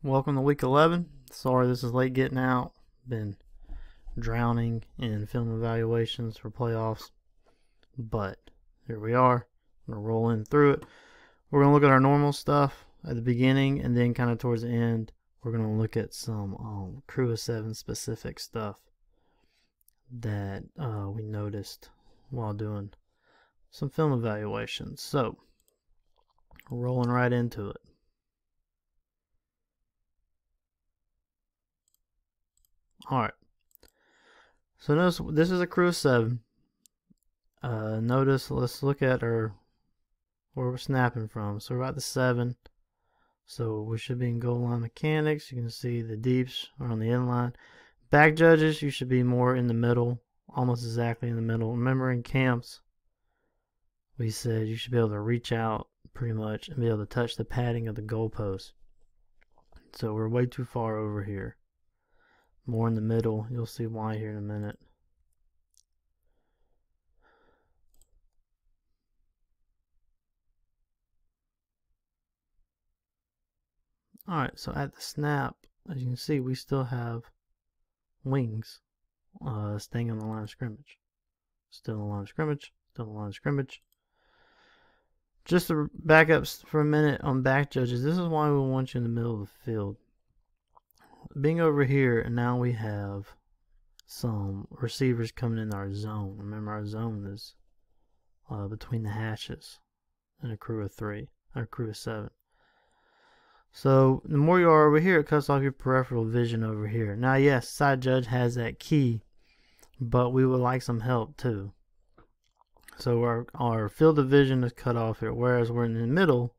Welcome to week 11. Sorry this is late getting out. Been drowning in film evaluations for playoffs. But here we are. I'm going to roll in through it. We're going to look at our normal stuff at the beginning, and then kind of towards the end, we're going to look at some Crew of 7 specific stuff that we noticed while doing some film evaluations. So, rolling right into it. Alright, so notice this is a Crew of 7. Notice, let's look at where we're snapping from. So we're about the 7. So we should be in goal line mechanics. You can see the deeps are on the inline. Back judges, you should be more in the middle, almost exactly in the middle. Remember in camps, we said you should be able to reach out pretty much and be able to touch the padding of the goalpost. So we're way too far over here. More in the middle. You'll see why here in a minute. Alright, so at the snap, as you can see, we still have wings staying on the line of scrimmage. Still on the line of scrimmage. Still on the line of scrimmage. Just to back up for a minute on back judges, this is why we want you in the middle of the field. Being over here, and now we have some receivers coming in our zone. Remember, our zone is between the hashes in a Crew of 3, or Crew of 7. So the more you are over here, it cuts off your peripheral vision over here. Now, yes, side judge has that key, but we would like some help too. So our field of vision is cut off here, whereas we're in the middle,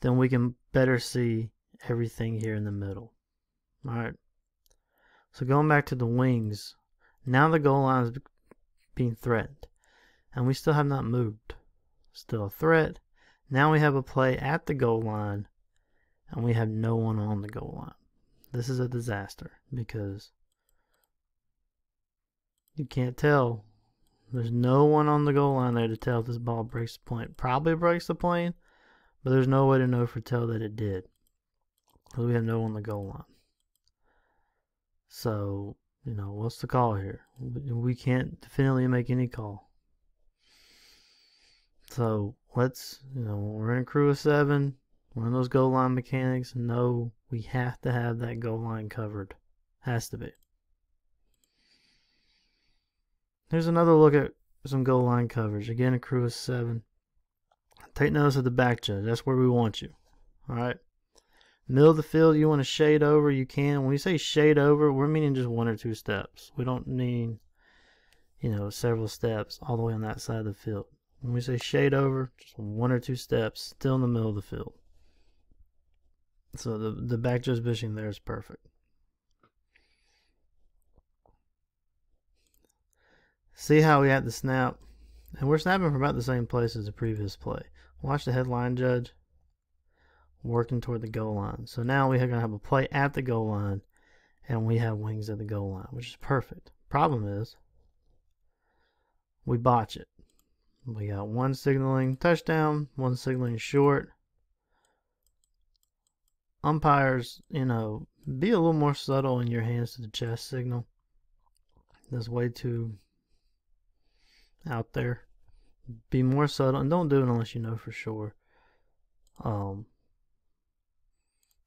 then we can better see everything here in the middle. Alright, so going back to the wings, now the goal line is being threatened, and we still have not moved. Still a threat. Now we have a play at the goal line, and we have no one on the goal line. This is a disaster because you can't tell. There's no one on the goal line there to tell if this ball breaks the plane. Probably breaks the plane, but there's no way to know for tell that it did because we have no one on the goal line. So, what's the call here? We can't definitively make any call. So, let's, we're in a Crew of 7. We're in those goal line mechanics. No, we have to have that goal line covered. Has to be. Here's another look at some goal line coverage. Again, a Crew of 7. Take notice of the back judge. That's where we want you. Alright. Middle of the field, you want to shade over, you can. When we say shade over, we're meaning just 1 or 2 steps. We don't mean, several steps all the way on that side of the field. When we say shade over, just 1 or 2 steps, still in the middle of the field. So the back judge position there is perfect. See how we had the snap? And we're snapping from about the same place as the previous play. Watch the headline judge working toward the goal line. So now we're going to have a play at the goal line, and we have wings at the goal line, which is perfect. Problem is, we botch it. We got one signaling touchdown, one signaling short. Umpires, be a little more subtle in your hands to the chest signal. That's way too out there. Be more subtle, and don't do it unless you know for sure.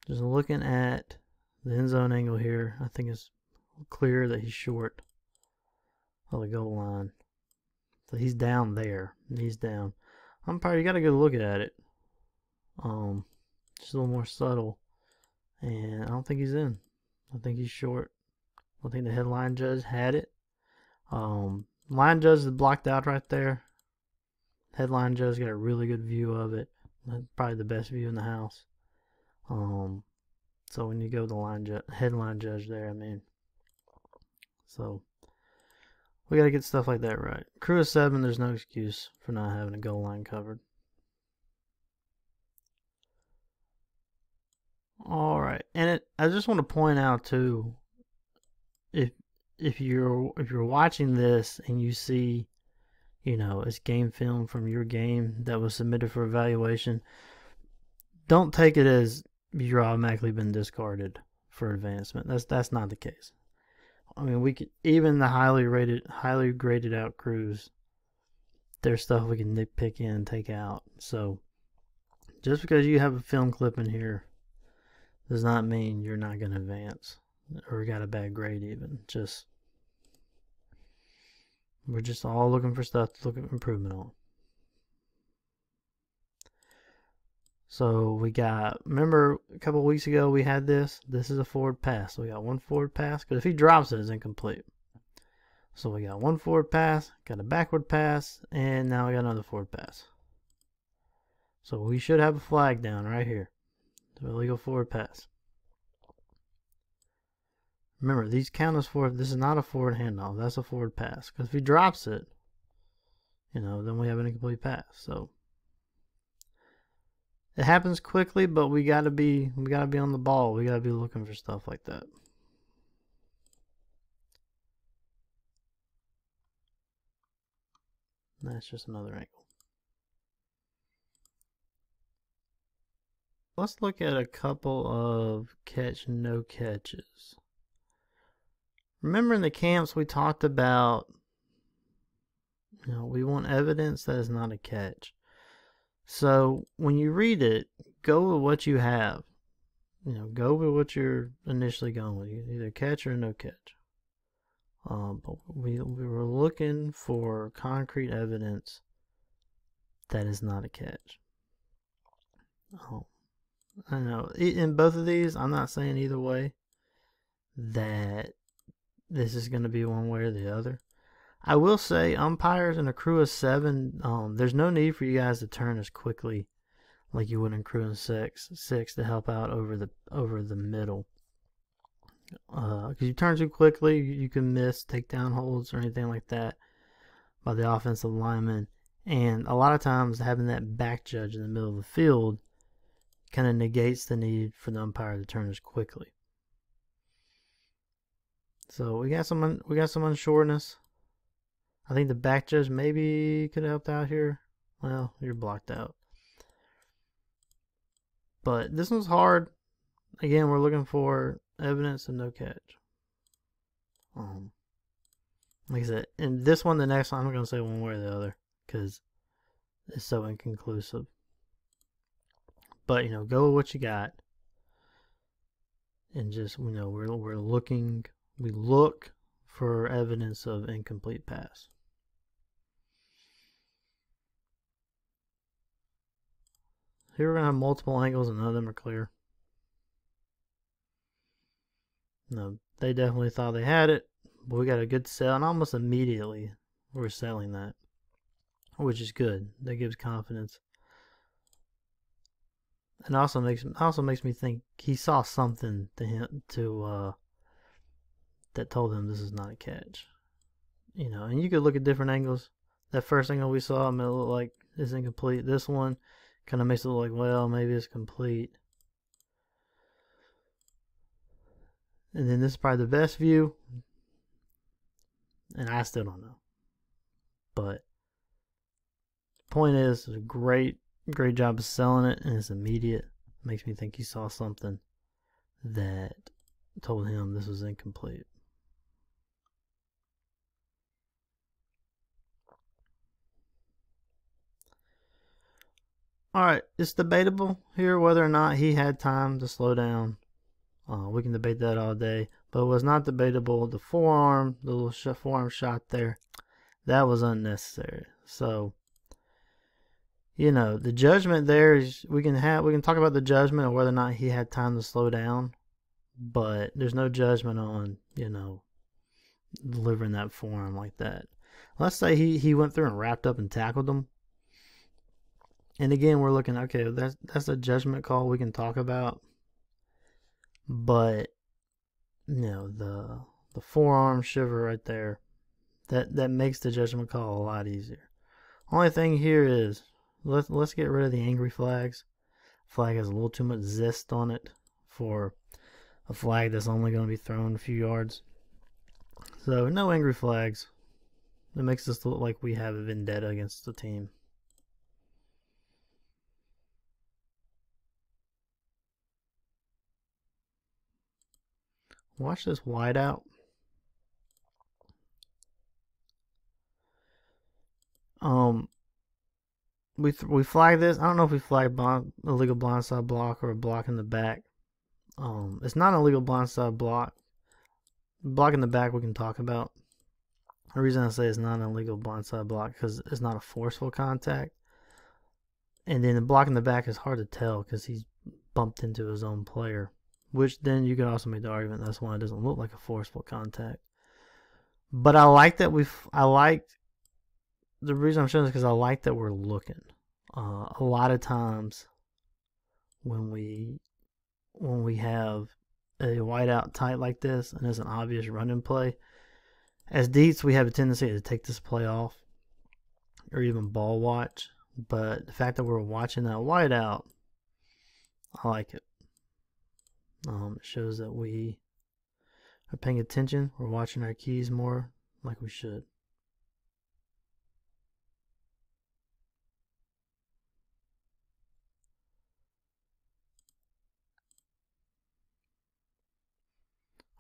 Just looking at the end zone angle here, I think it's clear that he's short of the goal line. So he's down there. He's down. Umpire, you got to go look at it. Just a little more subtle. And I don't think he's in. I think he's short. I think the headline judge had it. Line judge is blocked out right there. Headline judge got a really good view of it. Probably the best view in the house. So when you go to the headline judge there, so we got to get stuff like that right. Crew of 7, there's no excuse for not having a goal line covered. All right, and I just want to point out too, if you're watching this and you see, it's game film from your game that was submitted for evaluation, don't take it as you're automatically been discarded for advancement. That's not the case. I mean, we could, even the highly graded out crews, there's stuff we can nitpick in and take out. So just because you have a film clip in here does not mean you're not going to advance or got a bad grade even. We're just all looking for stuff to look at improvement on. So we got, remember a couple weeks ago we had this is a forward pass. So we got one forward pass, because if he drops it, it's incomplete. So we got one forward pass, got a backward pass, and now we got another forward pass. So we should have a flag down right here. The illegal forward pass. Remember, these count as forward. This is not a forward handoff. That's a forward pass. Because if he drops it, then we have an incomplete pass. So it happens quickly, but we gotta be on the ball. We gotta be looking for stuff like that. That's just another angle. Let's look at a couple of catch no catches. Remember in the camps we talked about, we want evidence that is not a catch. So when you read it, go with what you have. Go with what you're initially going with, either catch or no catch. But we were looking for concrete evidence that is not a catch. I know in both of these, I'm not saying either way that this is going to be one way or the other. I will say, umpires in a crew of 7, there's no need for you guys to turn as quickly like you would in crew of 6 to help out over the middle. Because you turn too quickly, you can miss takedown holds or anything like that by the offensive lineman. And a lot of times having that back judge in the middle of the field kind of negates the need for the umpire to turn as quickly. So we got some unsureness. I think the back judge maybe could have helped out here. Well, you're blocked out. But this one's hard. Again, we're looking for evidence of no catch. Like I said, in this one, the next one, I'm not going to say one way or the other because it's so inconclusive. But, go with what you got. And just, we look for evidence of incomplete pass. Here we're going to have multiple angles and none of them are clear. No, they definitely thought they had it, but we got a good sell, and almost immediately we're selling that, which is good. That gives confidence. And also makes me think he saw something that told him this is not a catch. And you could look at different angles. That first angle we saw, it looked like it's incomplete. This one kind of makes it look like, well, maybe it's complete. And then this is probably the best view. And I still don't know. But the point is, it's a great job of selling it, and it's immediate. It makes me think he saw something that told him this was incomplete. Alright, it's debatable here whether or not he had time to slow down. We can debate that all day, but it was not debatable. The forearm, the little forearm shot there, that was unnecessary. So, the judgment there is we can talk about the judgment of whether or not he had time to slow down, but there's no judgment on delivering that forearm like that. Let's say he went through and wrapped up and tackled him. And again, we're looking, okay, that's a judgment call we can talk about. But the forearm shiver right there, that makes the judgment call a lot easier. Only thing here is let's get rid of the angry flags. Flag has a little too much zest on it for a flag that's only going to be thrown a few yards. So no angry flags. It makes us look like we have a vendetta against the team. Watch this wide out. We flag this. I don't know if we flag illegal blindside block or a block in the back. It's not an illegal blindside block. Block in the back we can talk about. The reason I say it's not an illegal blindside block because it's not a forceful contact. And then the block in the back is hard to tell because he's bumped into his own player. Which then you could also make the argument that's why it doesn't look like a forceful contact. But I like that the reason I'm showing this because I like that we're looking. A lot of times when we have a whiteout tight like this and there's an obvious running play, as deets we have a tendency to take this play off or even ball watch. But the fact that we're watching that whiteout, I like it. It shows that we are paying attention. We're watching our keys more like we should.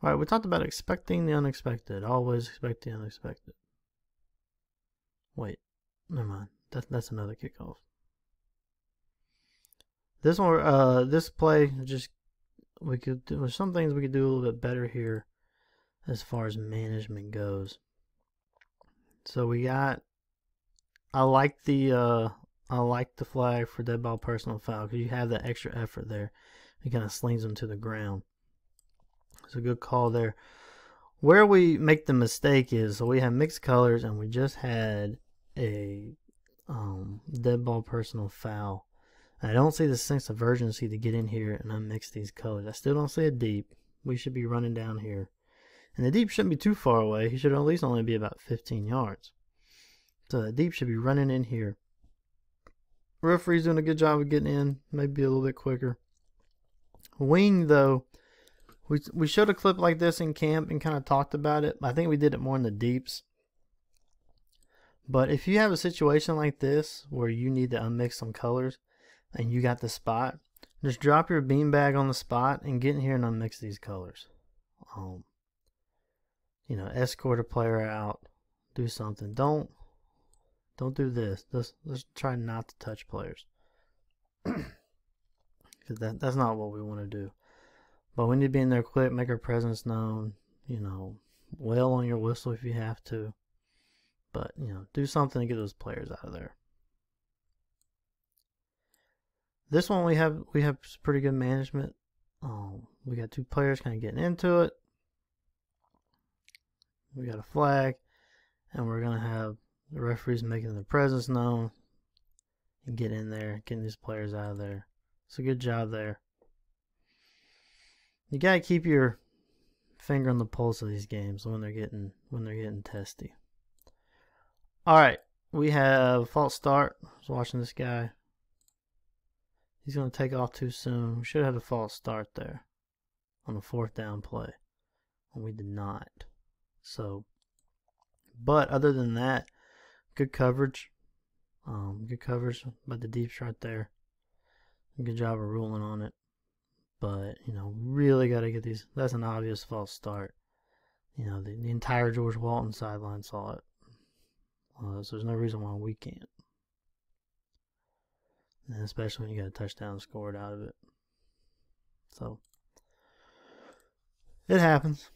Alright, we talked about expecting the unexpected. Always expect the unexpected. Wait, never mind. That's another kickoff. This one, this play, just there's some things we could do a little bit better here as far as management goes. So we got, I like the flag for dead ball personal foul because you have that extra effort there. It kind of slings them to the ground. It's a good call there. Where we make the mistake is, so we have mixed colors and we just had a dead ball personal foul. I don't see the sense of urgency to get in here and unmix these colors. I still don't see a deep. We should be running down here. And the deep shouldn't be too far away. He should at least only be about 15 yards. So the deep should be running in here. Referee's doing a good job of getting in. Maybe a little bit quicker. Wing, though, we showed a clip like this in camp and kind of talked about it. I think we did it more in the deeps. But if you have a situation like this where you need to unmix some colors and you got the spot, just drop your beanbag on the spot and get in here and unmix these colors. You know, escort a player out, do something. Don't do this. Let's try not to touch players. Because that's not what we want to do. But we need to be in there quick, make our presence known, you know, wail on your whistle if you have to. But, you know, do something to get those players out of there. This one we have pretty good management. We got two players kind of getting into it. We got a flag, and we're going to have the referees making their presence known and get in there, getting these players out of there. It's a good job there. You got to keep your finger on the pulse of these games when they're getting testy. All right, we have false start. I was watching this guy. He's going to take off too soon. We should have had a false start there on the 4th down play, and we did not. So, but other than that, good coverage. Good coverage by the deeps right there. Good job of ruling on it. But, you know, really got to get these. That's an obvious false start. You know, the entire George Walton sideline saw it. So there's no reason why we can't. And especially when you got a touchdown scored out of it. So, it happens.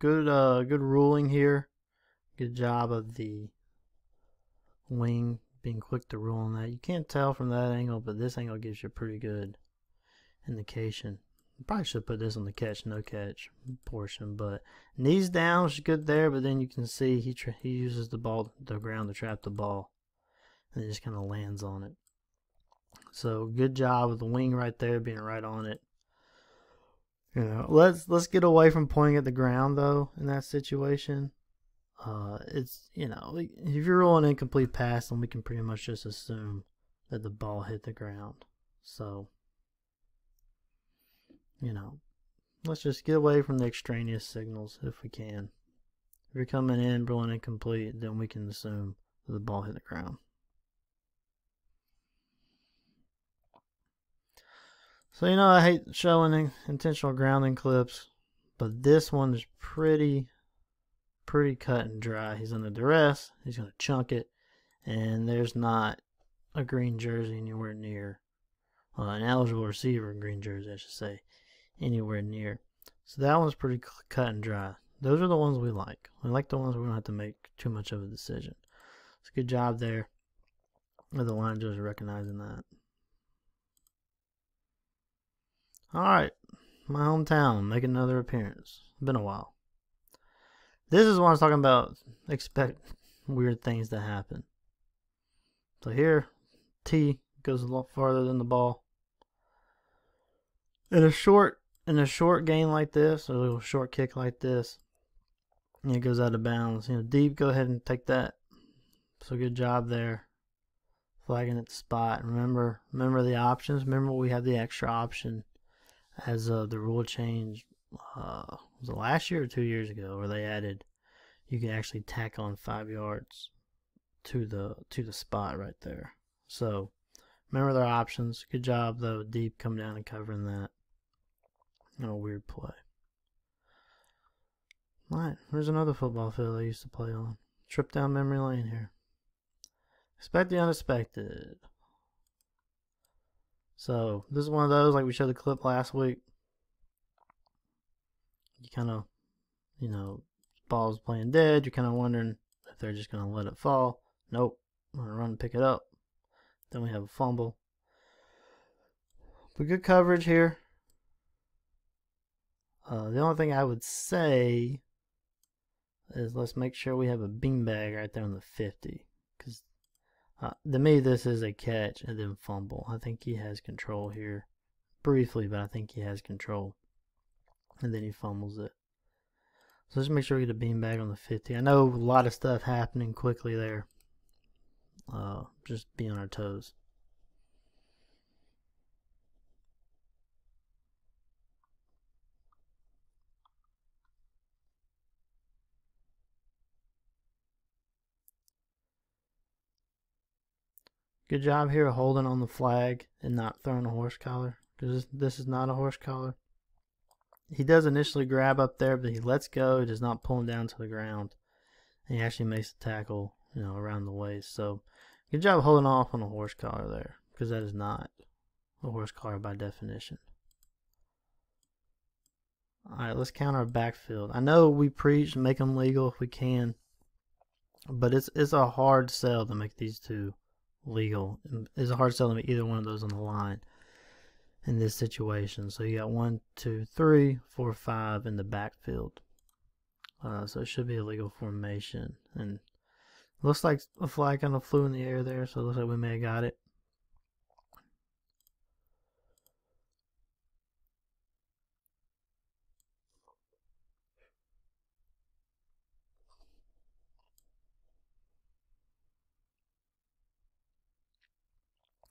Good ruling here. Good job of the wing being quick to rule on that. You can't tell from that angle, but this angle gives you a pretty good indication. Probably should put this on the catch, no catch portion, but knees down is good there, but then you can see he uses the ground to trap the ball, and it just kind of lands on it. So good job with the wing right there being right on it. You know, let's get away from pointing at the ground though in that situation. It's, you know, if you're rolling an incomplete pass, then we can pretty much just assume that the ball hit the ground. So, you know, let's just get away from the extraneous signals if we can. If you're coming in rolling incomplete, then we can assume that the ball hit the ground. So, you know, I hate showing intentional grounding clips, but this one is pretty cut and dry. He's under duress. He's going to chunk it, and there's not a green jersey anywhere near. An eligible receiver green jersey, I should say, anywhere near. So that one's pretty cut and dry. Those are the ones we like. We like the ones we don't have to make too much of a decision. It's a good job there. The line judge recognizing that. Alright, my hometown making another appearance. Been a while. This is what I was talking about. Expect weird things to happen. So here, T goes a lot farther than the ball. In a short gain like this, or a little short kick like this, and it goes out of bounds. You know, deep, go ahead and take that. So good job there. Flagging at the spot. Remember the options. Remember we had the extra option as the rule change. Was it last year or 2 years ago, where they added you can actually tack on 5 yards to the spot right there. So remember their options. Good job though, deep, come down and covering that. No weird play. Alright, there's another football field I used to play on. Trip down memory lane here. Expect the unexpected. So this is one of those, like we showed the clip last week. You kind of, you know, ball's playing dead. You're kind of wondering if they're just going to let it fall. Nope. I'm going to run and pick it up. Then we have a fumble. But good coverage here. The only thing I would say is let's make sure we have a beanbag right there on the 50. Because to me, this is a catch and then fumble. I think he has control here. Briefly, but I think he has control. And then he fumbles it. So just make sure we get a beanbag on the 50. I know a lot of stuff happening quickly there. Just be on our toes. Good job here holding on the flag and not throwing a horse collar. Because this is not a horse collar. He does initially grab up there, but he lets go. He does not pull him down to the ground. And he actually makes the tackle, you know, around the waist. So good job holding off on a horse collar there. Because that is not a horse collar by definition. Alright, let's count our backfield. I know we preach make them legal if we can. But it's a hard sell to make these two legal. It's a hard sell to make either one of those on the line in this situation. So you got 1, 2, 3, 4, 5 in the backfield. So it should be a legal formation. And looks like a flag kind of flew in the air there, so it looks like we may have got it.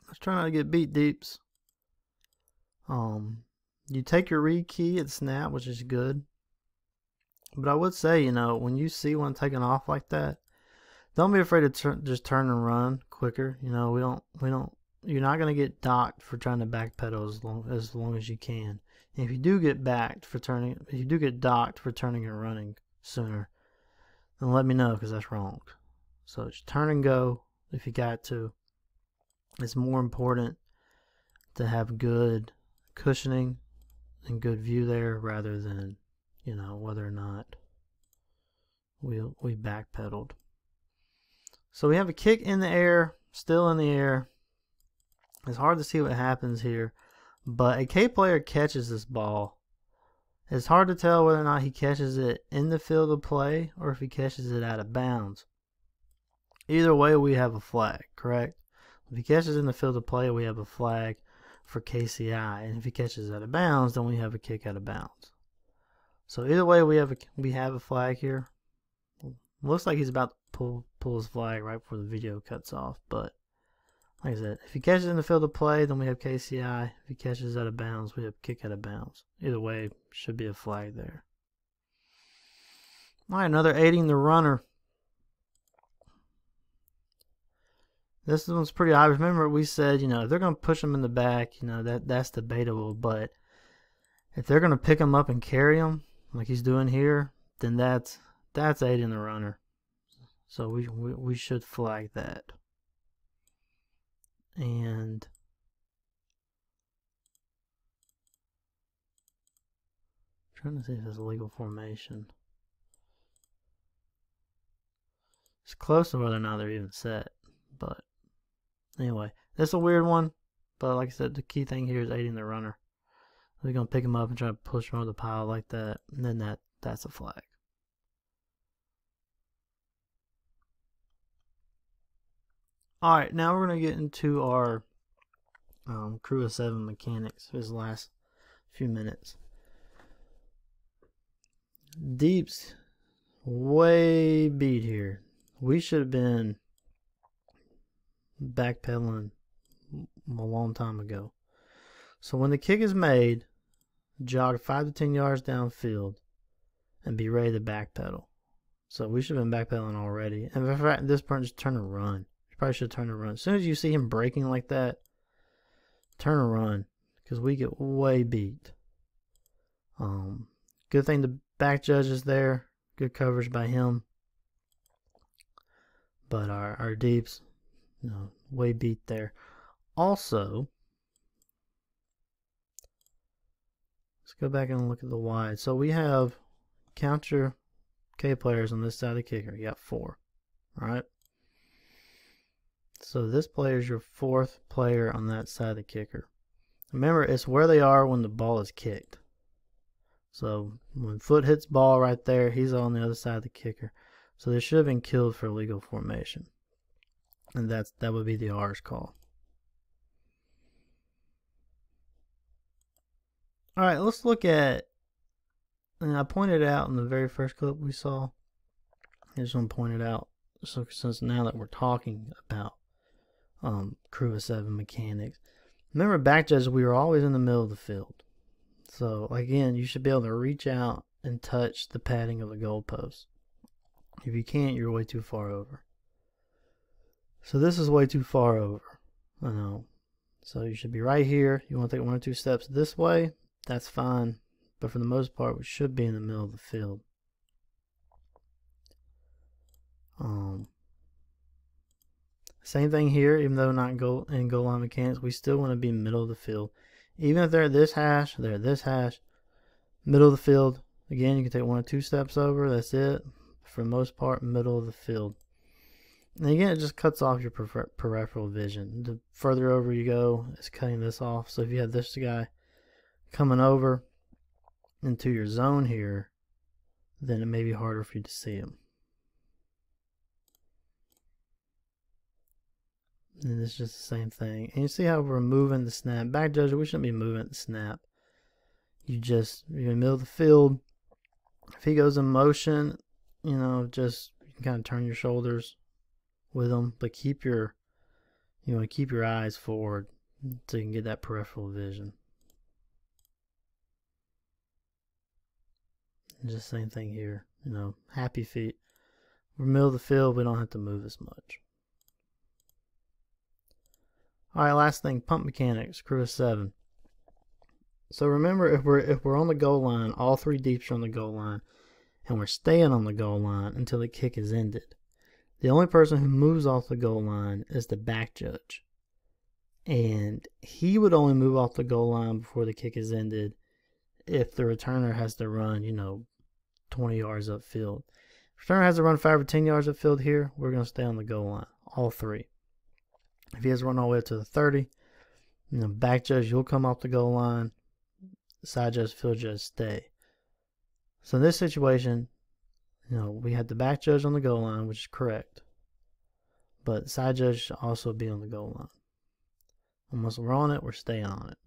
Let's try not to get beat deeps. You take your read key at snap, which is good. But I would say, you know, when you see one taking off like that, don't be afraid to just turn and run quicker. You know, we don't. You're not gonna get docked for trying to backpedal as long as you can. And if you do get docked for turning and running sooner, then let me know, because that's wrong. So just turn and go if you got to. It's more important to have good cushioning and good view there rather than, you know, whether or not we backpedaled. So we have a kick in the air, still in the air. It's hard to see what happens here, but a K player catches this ball. It's hard to tell whether or not he catches it in the field of play or if he catches it out of bounds. Either way, we have a flag, correct? If he catches in the field of play, we have a flag for KCI, and if he catches out of bounds, then we have a kick out of bounds. So either way, we have a flag here. Looks like he's about to pull his flag right before the video cuts off, but like I said, if he catches in the field of play, then we have KCI. If he catches out of bounds, we have kick out of bounds. Either way, should be a flag there. All right, another aiding the runner. This one's pretty obvious. Remember, we said, you know, if they're going to push him in the back, you know, that's debatable. But if they're going to pick him up and carry him, like he's doing here, then that's aiding the runner. So we should flag that. And I'm trying to see if it's a legal formation. It's close to whether or not they're even set. But anyway, that's a weird one. But like I said, the key thing here is aiding the runner. We're going to pick him up and try to push him over the pile like that. And then that's a flag. Alright, now we're going to get into our crew of 7 mechanics for this last few minutes. Deep's way beat here. We should have been backpedaling a long time ago. So when the kick is made, jog 5 to 10 yards downfield and be ready to backpedal. So we should have been backpedaling already. And in fact, at this point, just turn and run. You probably should turn and run. As soon as you see him braking like that, turn and run, because we get way beat. Good thing the back judge is there. Good coverage by him. But our deeps, you know, way beat there. Also, let's go back and look at the wide. So we have counter K players on this side of the kicker. You got 4. Alright. So this player is your 4th player on that side of the kicker. Remember, it's where they are when the ball is kicked. So when foot hits ball right there, he's on the other side of the kicker. So they should have been killed for legal formation. And that would be the R's call. Alright, let's look at, and I pointed out in the very first clip we saw. I just want to point it out. So since now that we're talking about crew of 7 mechanics. Remember, back judges, we were always in the middle of the field. So again, you should be able to reach out and touch the padding of the goalpost. If you can't, you're way too far over. So this is way too far over. I know. So you should be right here. You want to take 1 or 2 steps this way. That's fine. But for the most part, we should be in the middle of the field. Same thing here, even though not in goal line mechanics, we still want to be middle of the field. Even if they're at this hash, they're at this hash, middle of the field. Again, you can take 1 or 2 steps over, that's it. For the most part, middle of the field. And again, it just cuts off your peripheral vision. The further over you go, it's cutting this off. So if you have this guy coming over into your zone here, then it may be harder for you to see him. And it's just the same thing. And you see how we're moving the snap. Back judge, we shouldn't be moving the snap. You're in the middle of the field. If he goes in motion, you know, just you can kind of turn your shoulders with him, but keep your eyes forward so you can get that peripheral vision. And just same thing here. You know, happy feet. We're middle of the field, we don't have to move as much. Alright, last thing, pump mechanics, crew of 7. So remember, if we're on the goal line, all 3 deeps are on the goal line, and we're staying on the goal line until the kick is ended. The only person who moves off the goal line is the back judge. And he would only move off the goal line before the kick is ended if the returner has to run, you know, 20 yards upfield. If the returner has to run 5 or 10 yards upfield here, we're going to stay on the goal line, all 3. If he has to run all the way up to the 30, you know, back judge, you'll come off the goal line. Side judge, field judge, stay. So in this situation, you know, we had the back judge on the goal line, which is correct. But side judge should also be on the goal line. And once we're on it, we're staying on it.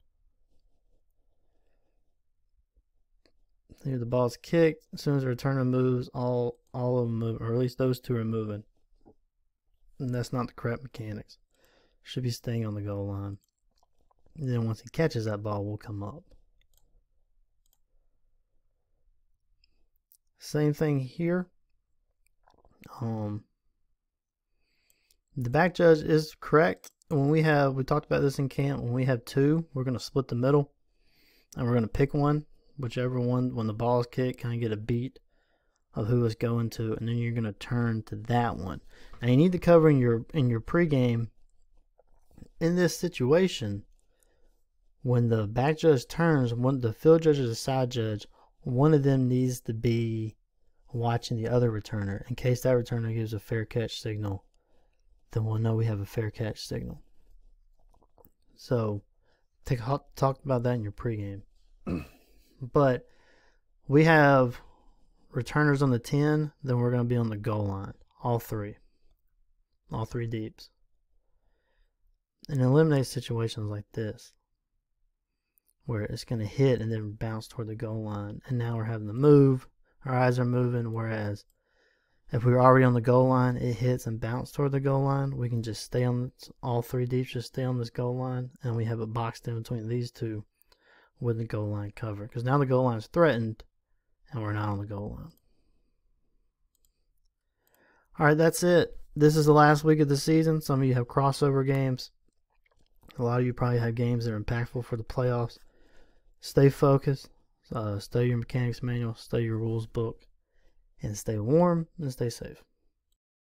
Here the ball's kicked. As soon as the returner moves, all of them move, or at least those 2 are moving. And that's not the correct mechanics. Should be staying on the goal line. And then once he catches that ball, we'll come up. Same thing here. The back judge is correct. We talked about this in camp. When we have two, we're going to split the middle, and we're going to pick one, whichever one. When the ball is kicked, kind of get a beat of who it's going to, and then you're going to turn to that one. And you need to cover in your pregame. In this situation, when the back judge turns, the field judge or the side judge, one of them needs to be watching the other returner in case that returner gives a fair catch signal. Then we'll know we have a fair catch signal. So, talk about that in your pregame. But we have returners on the 10, then we're going to be on the goal line. All three deeps. And eliminate situations like this, where it's going to hit and then bounce toward the goal line. And now we're having to move. Our eyes are moving, whereas if we were already on the goal line, it hits and bounces toward the goal line. We can just stay on all three deeps, just stay on this goal line, and we have it boxed in between these two with the goal line cover. Because now the goal line is threatened, and we're not on the goal line. All right, that's it. This is the last week of the season. Some of you have crossover games. A lot of you probably have games that are impactful for the playoffs. Stay focused. Study your mechanics manual. Study your rules book. And stay warm and stay safe.